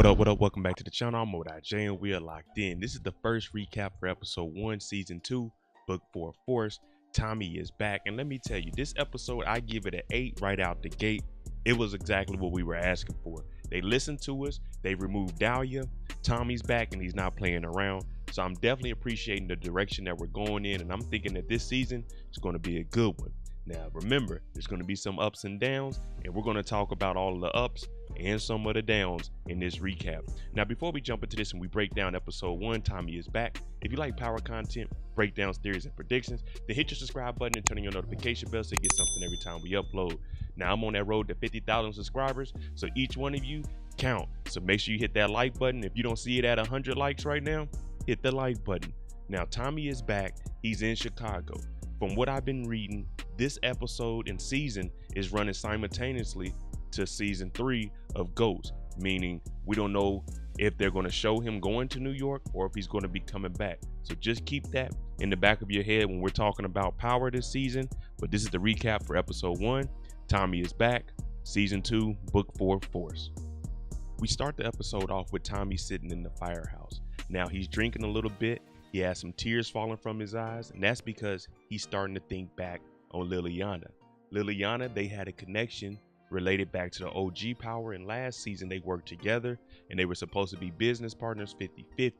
What up? Welcome back to the channel. I'm J and we are locked in. This is the first recap for episode 1, season 2, book 4 Force. Tommy is back, and let me tell you, this episode I give it an 8 right out the gate. It was exactly what we were asking for. They listened to us, they removed Dahlia, Tommy's back, and he's not playing around. So I'm definitely appreciating the direction that we're going in, and I'm thinking that this season is going to be a good one. Now remember, there's going to be some ups and downs, and we're going to talk about all of the ups and some of the downs in this recap. Now before we jump into this and we break down episode 1, Tommy is back. If you like power content, breakdowns, theories, and predictions, then hit your subscribe button and turn on your notification bell so you get something every time we upload. Now I'm on that road to 50,000 subscribers, so each one of you count. So make sure you hit that like button. If you don't see it at 100 likes right now, hit the like button. Now Tommy is back. He's in Chicago. From what I've been reading, this episode and season is running simultaneously to season 3 of Ghost, meaning we don't know if they're going to show him going to New York or if he's going to be coming back. So just keep that in the back of your head when we're talking about Power this season. But this is the recap for episode 1. Tommy is back, season 2, book 4 Force. We start the episode off with Tommy sitting in the firehouse. Now he's drinking a little bit. He has some tears falling from his eyes, and that's because he's starting to think back on Liliana. Liliana, they had a connection related back to the OG Power, and last season they worked together and they were supposed to be business partners 50-50.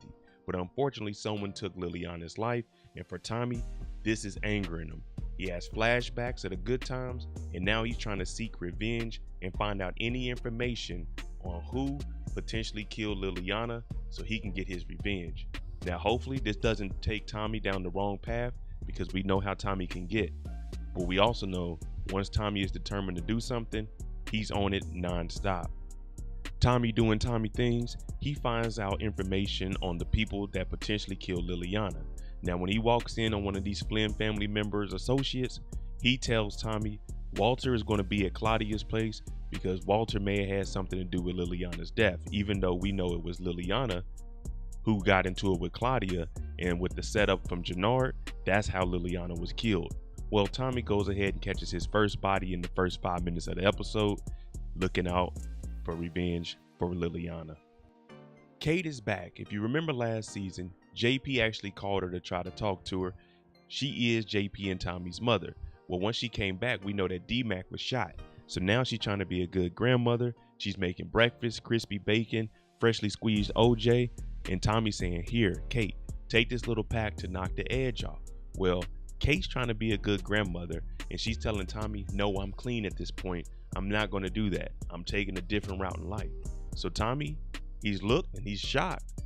But unfortunately, someone took Liliana's life, and for Tommy, this is angering him. He has flashbacks of the good times, and now he's trying to seek revenge and find out any information on who potentially killed Liliana so he can get his revenge. Now hopefully this doesn't take Tommy down the wrong path, because we know how Tommy can get. But we also know once Tommy is determined to do something, he's on it non-stop. Tommy doing Tommy things, he finds out information on the people that potentially killed Liliana. Now when he walks in on one of these Flynn family members' associates, he tells Tommy Walter is going to be at Claudia's place because Walter may have had something to do with Liliana's death, even though we know it was Liliana who got into it with Claudia, and with the setup from Jenard, that's how Liliana was killed. Well, Tommy goes ahead and catches his first body in the first 5 minutes of the episode, looking out for revenge for Liliana. Kate is back. If you remember last season, JP actually called her to try to talk to her. She is JP and Tommy's mother. Well, once she came back, we know that D-Mac was shot. So now she's trying to be a good grandmother. She's making breakfast, crispy bacon, freshly squeezed OJ, and Tommy saying, here, Kate, take this little pack to knock the edge off. Well, Kate's trying to be a good grandmother, and she's telling Tommy, no, I'm clean at this point. I'm not going to do that. I'm taking a different route in life. So Tommy, he's looked and he's shocked,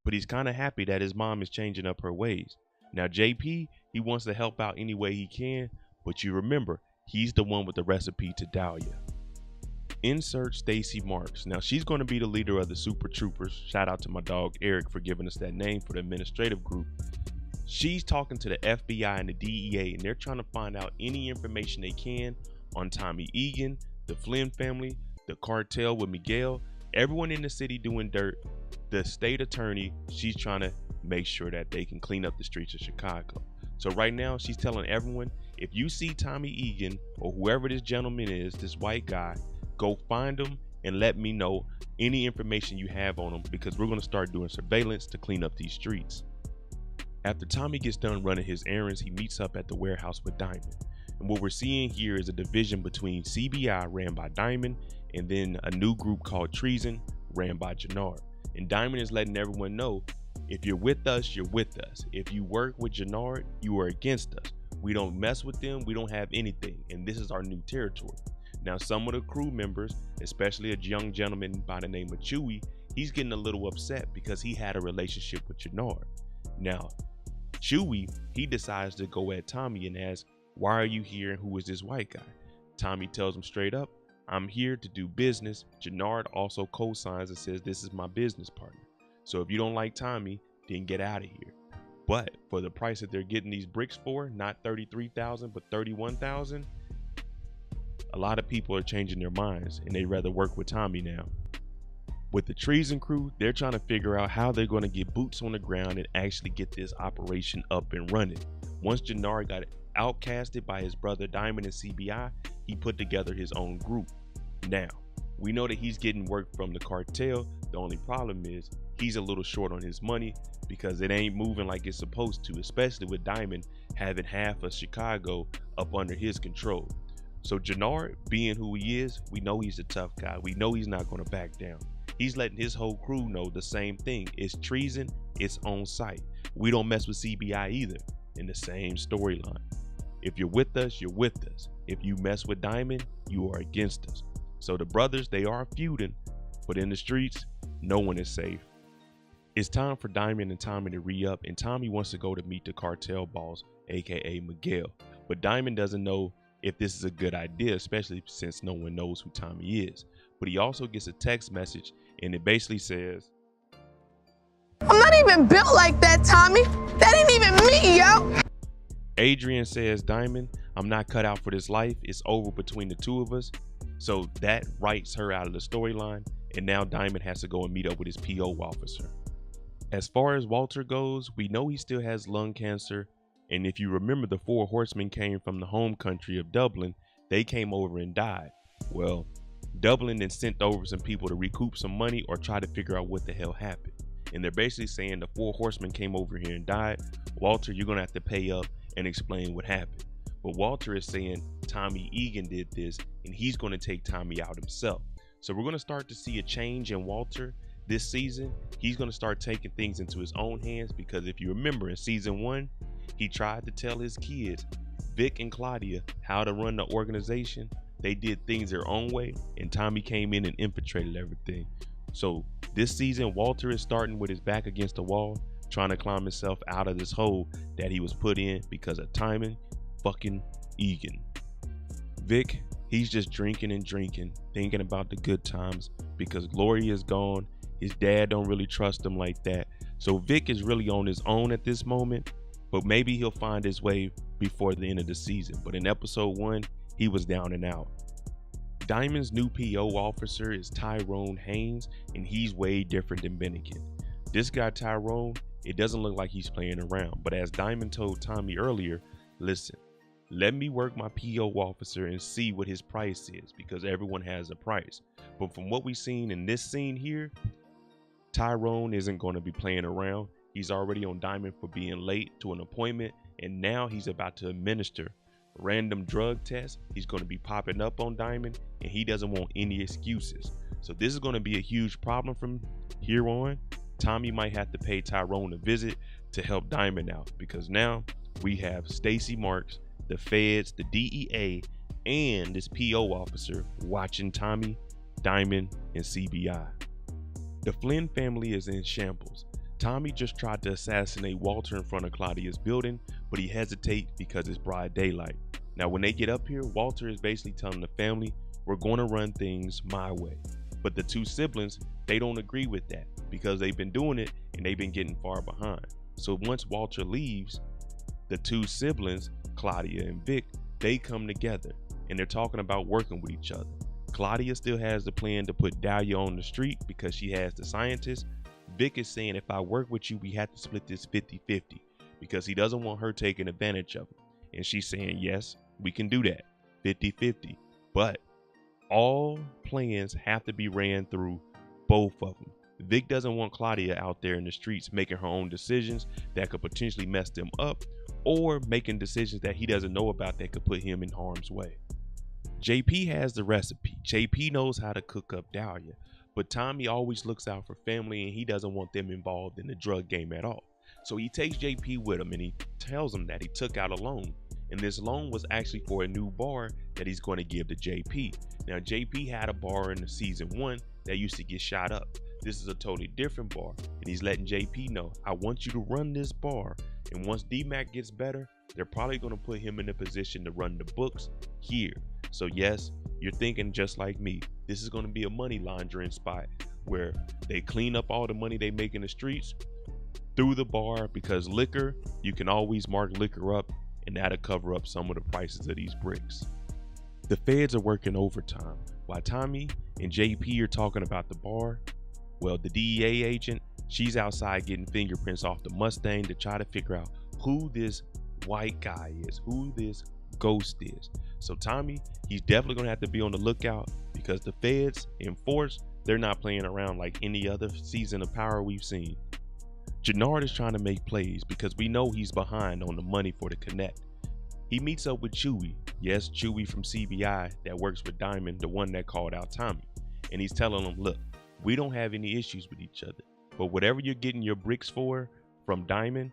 but he's kind of happy that his mom is changing up her ways. Now JP, he wants to help out any way he can, but you remember, he's the one with the recipe to Dahlia. Insert Stacy Marks. Now she's going to be the leader of the Super Troopers. Shout out to my dog Eric for giving us that name for the administrative group. She's talking to the FBI and the DEA, and they're trying to find out any information they can on Tommy Egan, the Flynn family, the cartel with McDowell, everyone in the city doing dirt. The state attorney, she's trying to make sure that they can clean up the streets of Chicago. So right now she's telling everyone, if you see Tommy Egan or whoever this gentleman is, this white guy, go find him and let me know any information you have on him, because we're going to start doing surveillance to clean up these streets. After Tommy gets done running his errands, he meets up at the warehouse with Diamond. And what we're seeing here is a division between CBI, ran by Diamond, and then a new group called Treason, ran by Jenard. And Diamond is letting everyone know, if you're with us, you're with us. If you work with Jenard, you are against us. We don't mess with them. We don't have anything. And this is our new territory. Now, some of the crew members, especially a young gentleman by the name of Chewy, he's getting a little upset because he had a relationship with Jenard. Now, Chewy, he decides to go at Tommy and ask, why are you here and who is this white guy? Tommy tells him straight up, I'm here to do business. Jenard also co-signs and says, this is my business partner. So if you don't like Tommy, then get out of here. But for the price that they're getting these bricks for, not $33,000, but $31,000, a lot of people are changing their minds and they'd rather work with Tommy now. With the Treason crew, they're trying to figure out how they're going to get boots on the ground and actually get this operation up and running. Once Jenard got outcasted by his brother Diamond and CBI, he put together his own group. Now, We know that he's getting work from the cartel. The only problem is he's a little short on his money because it ain't moving like it's supposed to, especially with Diamond having half of Chicago up under his control. So Jenard, being who he is, we know he's a tough guy. We know he's not going to back down. He's letting his whole crew know the same thing. It's treason, it's on site. We don't mess with CBI either, in the same storyline. If you're with us, you're with us. If you mess with Diamond, you are against us. So the brothers, they are feuding, but in the streets, no one is safe. It's time for Diamond and Tommy to re-up, and Tommy wants to go to meet the cartel boss, aka McDowell. But Diamond doesn't know if this is a good idea, especially since no one knows who Tommy is. But he also gets a text message, and it basically says, I'm not even built like that, Tommy. That ain't even me, yo. Adrian says, Diamond, I'm not cut out for this life. It's over between the two of us. So that writes her out of the storyline, and now Diamond has to go and meet up with his PO officer. As far as Walter goes, we know he still has lung cancer, and if you remember, the 4 horsemen came from the home country of Dublin. They came over and died. Well, Dublin then sent over some people to recoup some money or try to figure out what the hell happened. And they're basically saying the 4 horsemen came over here and died. Walter, you're gonna have to pay up and explain what happened. But Walter is saying Tommy Egan did this, and he's going to take Tommy out himself. So we're going to start to see a change in Walter this season. He's going to start taking things into his own hands, because if you remember in season 1, he tried to tell his kids, Vic and Claudia, how to run the organization. They did things their own way, and Tommy came in and infiltrated everything. So this season, Walter is starting with his back against the wall, trying to climb himself out of this hole that he was put in because of Timon fucking Egan. Vic, he's just drinking and drinking, thinking about the good times because Gloria is gone. His dad don't really trust him like that. So Vic is really on his own at this moment, but maybe he'll find his way before the end of the season. But in episode 1, he was down and out. Diamond's new PO officer is Tyrone Haynes, and he's way different than Bennigan. This guy Tyrone, it doesn't look like he's playing around, but as Diamond told Tommy earlier, listen, let me work my PO officer and see what his price is, because everyone has a price. But from what we've seen in this scene here, Tyrone isn't going to be playing around. He's already on Diamond for being late to an appointment, and now he's about to administer random drug tests. He's going to be popping up on Diamond, and he doesn't want any excuses. So this is going to be a huge problem from here on. Tommy might have to pay Tyrone a visit to help Diamond out, because now we have Stacy Marks, the feds, the DEA, and this PO officer watching Tommy, Diamond, and CBI. The Flynn family is in shambles. Tommy just tried to assassinate Walter in front of Claudia's building, but he hesitates because it's broad daylight. Now when they get up here, Walter is basically telling the family, we're going to run things my way. But the 2 siblings, they don't agree with that because they've been doing it and they've been getting far behind. So once Walter leaves, the 2 siblings, Claudia and Vic, they come together and they're talking about working with each other. Claudia still has the plan to put Dahlia on the street because she has the scientist. Vic is saying, if I work with you, we have to split this 50-50 because he doesn't want her taking advantage of him. And she's saying, yes, we can do that, 50-50. But all plans have to be ran through both of them. Vic doesn't want Claudia out there in the streets making her own decisions that could potentially mess them up, or making decisions that he doesn't know about that could put him in harm's way. JP has the recipe. JP knows how to cook up Dahlia, but Tommy always looks out for family and he doesn't want them involved in the drug game at all. So he takes JP with him and he tells him that he took out a loan, and this loan was actually for a new bar that he's going to give to JP. Now JP had a bar in the season 1 that used to get shot up. This is a totally different bar, and he's letting JP know, I want you to run this bar, and once D-Mac gets better, they're probably going to put him in a position to run the books here. So yes, you're thinking just like me. This is going to be a money laundering spot where they clean up all the money they make in the streets through the bar, because liquor, you can always mark liquor up and that'll cover up some of the prices of these bricks. The feds are working overtime while Tommy and JP are talking about the bar. Well, the DEA agent, she's outside getting fingerprints off the Mustang to try to figure out who this white guy is, who this ghost is. So Tommy, he's definitely gonna have to be on the lookout, because the feds in force, they're not playing around like any other season of Power we've seen. Jenard is trying to make plays because we know he's behind on the money for the connect. He meets up with Chewy, yes, Chewy from CBI that works with Diamond, the one that called out Tommy. And he's telling him, look, we don't have any issues with each other, but whatever you're getting your bricks for from Diamond,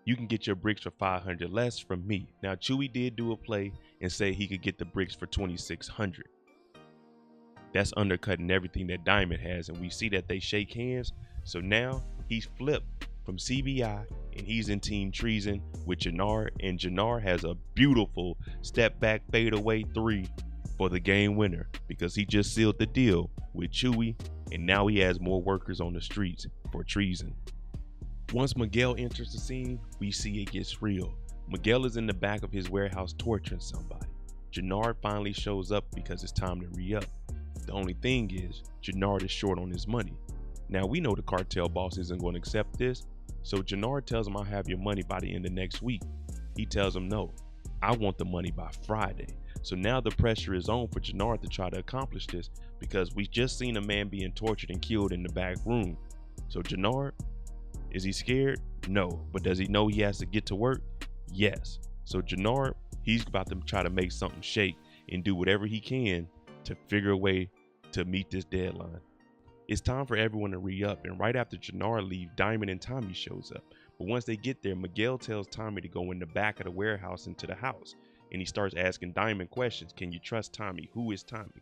you can get your bricks for 500 less from me. Now, Chewy did do a play and say he could get the bricks for 2,600. That's undercutting everything that Diamond has, and we see that they shake hands. So now he's flipped from CBI and he's in Team Treason with Jenard, and Jenard has a beautiful step back fadeaway 3 for the game winner because he just sealed the deal with Chewy, and now he has more workers on the streets for treason. Once McDowell enters the scene, we see it gets real. McDowell is in the back of his warehouse torturing somebody. Jenard finally shows up because it's time to re-up. The only thing is, Jenard is short on his money. Now we know the cartel boss isn't going to accept this, so Jenard tells him I'll have your money by the end of next week. He tells him no, I want the money by Friday. So now the pressure is on for Jenard to try to accomplish this because we just seen a man being tortured and killed in the back room. So Jenard, is he scared? No. But does he know he has to get to work? Yes. So Jenard, he's about to try to make something shake and do whatever he can to figure a way to meet this deadline. It's time for everyone to re-up, and right after Jenard leaves, Diamond and Tommy shows up. But once they get there, McDowell tells Tommy to go in the back of the warehouse into the house, and he starts asking Diamond questions. Can you trust Tommy? Who is Tommy?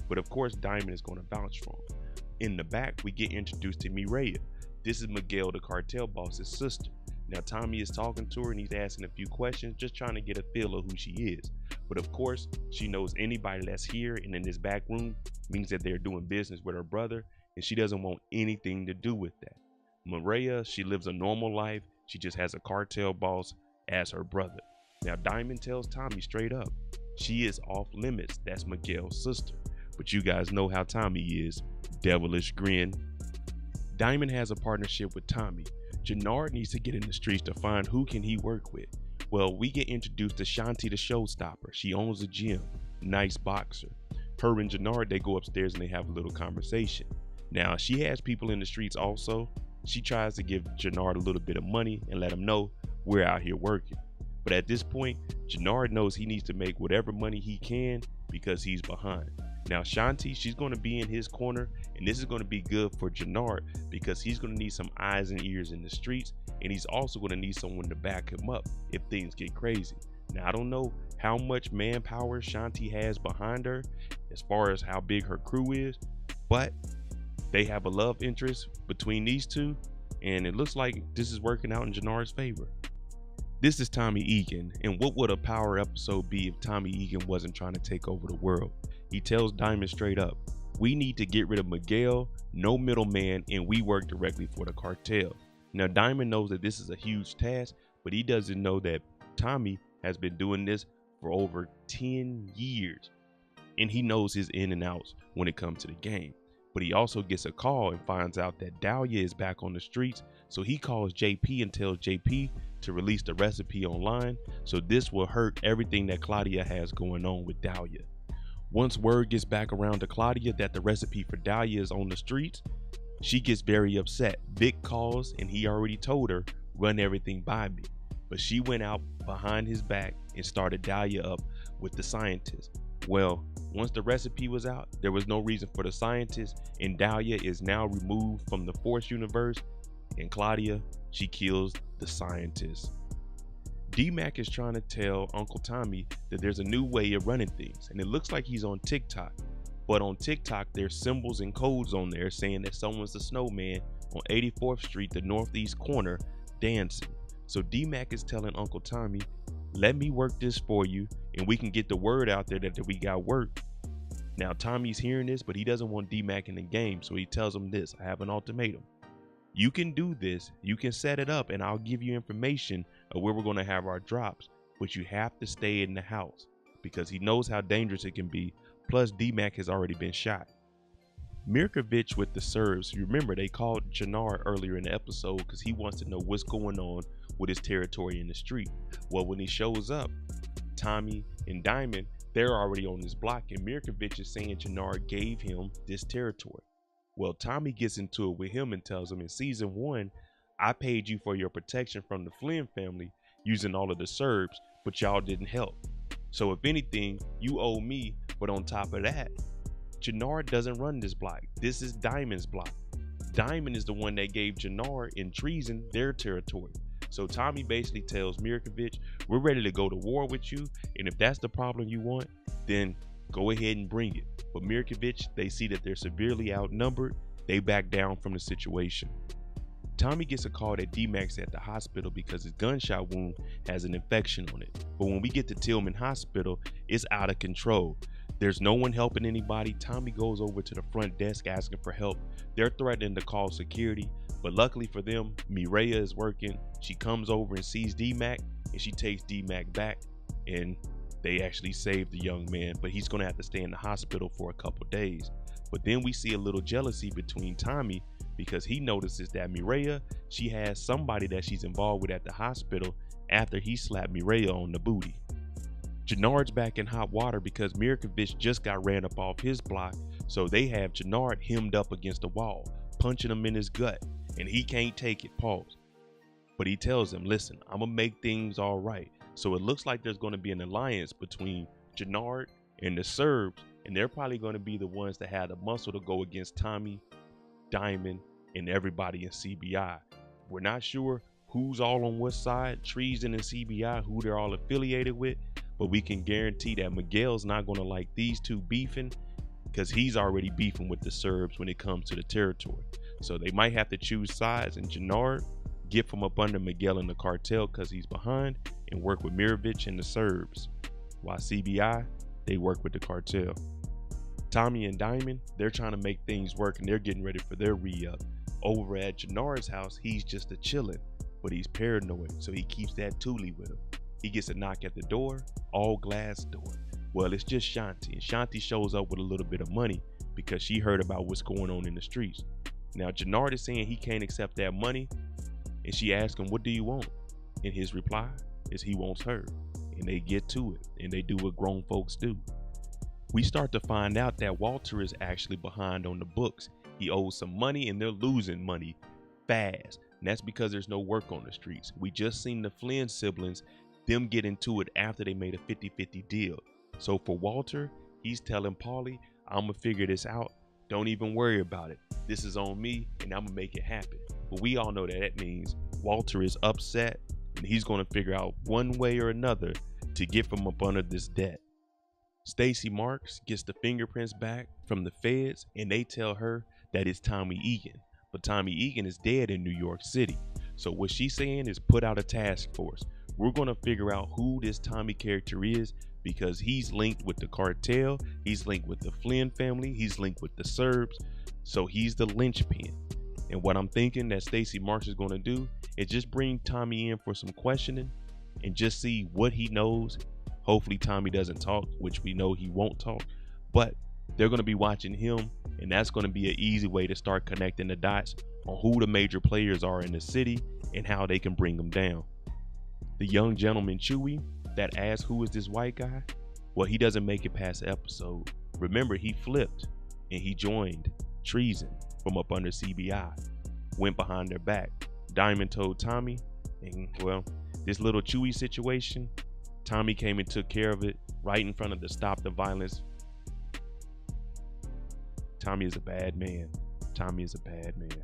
But of course, Diamond is going to vouch for him. In the back, we get introduced to Miriam. This is McDowell, the cartel boss's sister. Now Tommy is talking to her and he's asking a few questions, just trying to get a feel of who she is. But of course, she knows anybody that's here and in this back room means that they're doing business with her brother, and she doesn't want anything to do with that. Maria, she lives a normal life. She just has a cartel boss as her brother. Now Diamond tells Tommy straight up, she is off limits. That's McDowell's sister. But you guys know how Tommy is. Devilish grin. Diamond has a partnership with Tommy. Jenard needs to get in the streets to find who can he work with. Well, we get introduced to Shanti the showstopper. She owns a gym. Nice boxer. Her and Jenard, they go upstairs and they have a little conversation. Now, she has people in the streets also. She tries to give Jenard a little bit of money and let him know we're out here working. But at this point, Jenard knows he needs to make whatever money he can because he's behind. Now Shanti, she's going to be in his corner, and this is going to be good for Jenard because he's going to need some eyes and ears in the streets, and he's also going to need someone to back him up if things get crazy. Now I don't know how much manpower Shanti has behind her as far as how big her crew is, but they have a love interest between these two, and it looks like this is working out in Jenard's favor. This is Tommy Egan, and what would a Power episode be if Tommy Egan wasn't trying to take over the world? He tells Diamond straight up, we need to get rid of McDowell, no middleman, and we work directly for the cartel. Now Diamond knows that this is a huge task, but he doesn't know that Tommy has been doing this for over 10 years, and he knows his in and outs when it comes to the game. But he also gets a call and finds out that Dahlia is back on the streets, so he calls JP and tells JP to release the recipe online, so this will hurt everything that Claudia has going on with Dahlia. Once word gets back around to Claudia that the recipe for Dahlia is on the streets, she gets very upset. Vic calls and he already told her, run everything by me. But she went out behind his back and started Dahlia up with the scientist. Well, once the recipe was out, there was no reason for the scientist, and Dahlia is now removed from the Force universe, and Claudia, she kills the scientist. D-Mac is trying to tell Uncle Tommy that there's a new way of running things, and it looks like he's on TikTok. But on TikTok, there's symbols and codes on there saying that someone's the snowman on 84th Street, the northeast corner, dancing. So D-Mac is telling Uncle Tommy, let me work this for you, and we can get the word out there that we got work. Now Tommy's hearing this, but he doesn't want D-Mac in the game, so he tells him this, I have an ultimatum. You can do this, you can set it up, and I'll give you information of where we're going to have our drops, but you have to stay in the house because he knows how dangerous it can be. Plus D-Mac has already been shot. Mirkovich with the Serbs, you remember they called Jenard earlier in the episode because he wants to know what's going on with his territory in the street. Well, when he shows up, Tommy and Diamond, they're already on this block, and Mirkovich is saying Jenard gave him this territory. Well, Tommy gets into it with him and tells him in season 1, I paid you for your protection from the Flynn family using all of the Serbs, but y'all didn't help. So if anything, you owe me, but on top of that, Jenard doesn't run this block. This is Diamond's block. Diamond is the one that gave Jenard in treason their territory. So Tommy basically tells Mirkovich, we're ready to go to war with you, and if that's the problem you want, then go ahead and bring it. But Mirkovich, they see that they're severely outnumbered. They back down from the situation. Tommy gets a call that D-Mac's at the hospital because his gunshot wound has an infection on it. But when we get to Tillman Hospital, it's out of control. There's no one helping anybody. Tommy goes over to the front desk asking for help. They're threatening to call security, but luckily for them, Miriam is working. She comes over and sees D-Mac, and she takes D-Mac back, and they actually save the young man, but he's gonna have to stay in the hospital for a couple days. But then we see a little jealousy between Tommy because he notices that Miriam, she has somebody that she's involved with at the hospital after he slapped Miriam on the booty. Jenard's back in hot water because Mirkovich just got ran up off his block, so they have Jenard hemmed up against the wall, punching him in his gut, and he can't take it, pause. But he tells him, listen, I'm gonna make things all right. So it looks like there's gonna be an alliance between Jenard and the Serbs, and they're probably gonna be the ones that have the muscle to go against Tommy, Diamond, and everybody in CBI. We're not sure who's all on what side, Treason and CBI, who they're all affiliated with, but we can guarantee that Miguel's not gonna like these two beefing because he's already beefing with the Serbs when it comes to the territory. So they might have to choose sides, and Jenard get from up under Miguel in the cartel because he's behind and work with Mirkovich and the Serbs, while CBI, they work with the cartel. Tommy and Diamond, they're trying to make things work and they're getting ready for their re-up. Over at Jenard's house, he's just a chillin', but he's paranoid, so he keeps that Thule with him. He gets a knock at the door, all glass door. Well, it's just Shanti, and Shanti shows up with a little bit of money because she heard about what's going on in the streets. Now, Jenard is saying he can't accept that money, and she asks him, what do you want? And his reply is he wants her, and they get to it, and they do what grown folks do. We start to find out that Walter is actually behind on the books. He owes some money, and they're losing money fast, and that's because there's no work on the streets. We just seen the Flynn siblings, them get into it after they made a 50-50 deal. So for Walter, he's telling Paulie, I'm gonna figure this out. Don't even worry about it. This is on me, and I'm gonna make it happen. But we all know that that means Walter is upset, and he's gonna figure out one way or another to get from up under this debt. Stacy Marks gets the fingerprints back from the feds, and they tell her that it's Tommy Egan. But Tommy Egan is dead in New York City. So what she's saying is put out a task force. We're gonna figure out who this Tommy character is because he's linked with the cartel, he's linked with the Flynn family, he's linked with the Serbs, so he's the linchpin. And what I'm thinking that Stacy Marks is gonna do is just bring Tommy in for some questioning and just see what he knows. Hopefully Tommy doesn't talk, which we know he won't talk, but they're gonna be watching him, and that's gonna be an easy way to start connecting the dots on who the major players are in the city and how they can bring them down. The young gentleman Chewy that asks who is this white guy, well, he doesn't make it past the episode. Remember, he flipped and he joined treason from up under CBI, went behind their back. Diamond told Tommy, and well, this little Chewy situation, Tommy came and took care of it right in front of the Stop the Violence. Tommy is a bad man. Tommy is a bad man.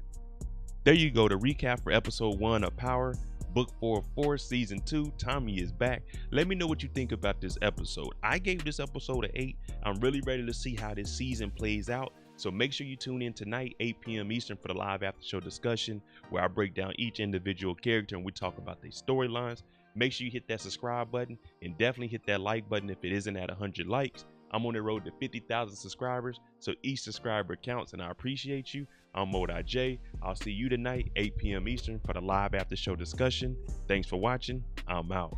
There you go, the recap for episode 1 of Power. Book 4 of 4, season 2. Tommy is back. Let me know what you think about this episode. I gave this episode an 8. I'm really ready to see how this season plays out. So make sure you tune in tonight, 8 p.m. Eastern, for the live after show discussion where I break down each individual character and we talk about their storylines. Make sure you hit that subscribe button and definitely hit that like button if it isn't at 100 likes. I'm on the road to 50,000 subscribers, so each subscriber counts, and I appreciate you. I'm J. I'll see you tonight, 8 p.m. Eastern, for the live after show discussion. Thanks for watching. I'm out.